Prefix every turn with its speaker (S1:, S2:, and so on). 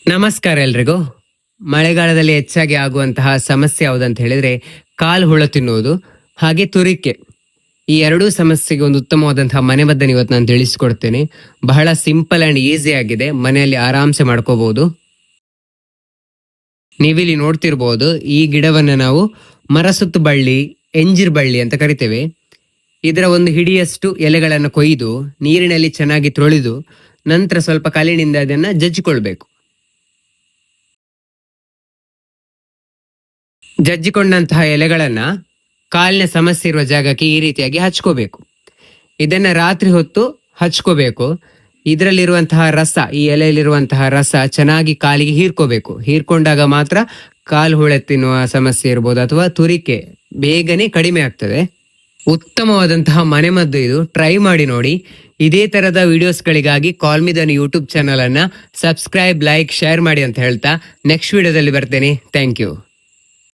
S1: ನಮಸ್ಕಾರ ಎಲ್ರಿಗೂ. ಮಳೆಗಾಲದಲ್ಲಿ ಹೆಚ್ಚಾಗಿ ಆಗುವಂತಹ ಸಮಸ್ಯೆ ಯಾವುದಂತ ಹೇಳಿದ್ರೆ ಕಾಲು ಹುಳ ತಿನ್ನುವುದು ಹಾಗೆ ತುರಿಕೆ. ಈ ಎರಡೂ ಸಮಸ್ಯೆಗೆ ಒಂದು ಉತ್ತಮವಾದಂತಹ ಮನೆಮದ್ದನ್ನು ಇವತ್ತು ನಾನು ತಿಳಿಸಿಕೊಡ್ತೇನೆ. ಬಹಳ ಸಿಂಪಲ್ ಅಂಡ್ ಈಸಿ ಆಗಿದೆ, ಮನೆಯಲ್ಲಿ ಆರಾಮ್ಸೆ ಮಾಡ್ಕೋಬಹುದು. ನೀವಿಲ್ಲಿ ನೋಡ್ತಿರ್ಬೋದು, ಈ ಗಿಡವನ್ನ ನಾವು ಮರಸುತ್ತು ಬಳ್ಳಿ, ಎಂಜಿರ್ ಬಳ್ಳಿ ಅಂತ ಕರಿತೇವೆ. ಇದರ ಒಂದು ಹಿಡಿಯಷ್ಟು ಎಲೆಗಳನ್ನು ಕೊಯ್ದು ನೀರಿನಲ್ಲಿ ಚೆನ್ನಾಗಿ ತೊಳೆದು ನಂತರ ಸ್ವಲ್ಪ ಕಲ್ಲಿನಿಂದ ಅದನ್ನ ಜಜ್ಜಿಕೊಳ್ಬೇಕು. ಜಜ್ಜಿಕೊಂಡಂತಹ ಎಲೆಗಳನ್ನ ಕಾಲಿನ ಸಮಸ್ಯೆ ಇರುವ ಜಾಗಕ್ಕೆ ಈ ರೀತಿಯಾಗಿ ಹಚ್ಕೋಬೇಕು. ಇದನ್ನ ರಾತ್ರಿ ಹೊತ್ತು ಹಚ್ಕೋಬೇಕು. ಇದರಲ್ಲಿರುವಂತಹ ರಸ, ಈ ಎಲೆಯಲ್ಲಿರುವಂತಹ ರಸ ಚೆನ್ನಾಗಿ ಕಾಲಿಗೆ ಹೀರ್ಕೋಬೇಕು. ಹೀರ್ಕೊಂಡಾಗ ಮಾತ್ರ ಕಾಲು ಹುಳ ತಿನ್ನುವ ಸಮಸ್ಯೆ ಇರ್ಬೋದು ಅಥವಾ ತುರಿಕೆ ಬೇಗನೆ ಕಡಿಮೆ ಆಗ್ತದೆ. ಉತ್ತಮವಾದಂತಹ ಮನೆಮದ್ದು ಇದು, ಟ್ರೈ ಮಾಡಿ ನೋಡಿ. ಇದೇ ತರದ ವಿಡಿಯೋಸ್ಗಳಿಗಾಗಿ call me Dhanu YouTube channel ಅನ್ನ ಸಬ್ಸ್ಕ್ರೈಬ್, ಲೈಕ್, ಶೇರ್ ಮಾಡಿ ಅಂತ ಹೇಳ್ತಾ ನೆಕ್ಸ್ಟ್ ವಿಡಿಯೋದಲ್ಲಿ ಬರ್ತೇನೆ. Thank you.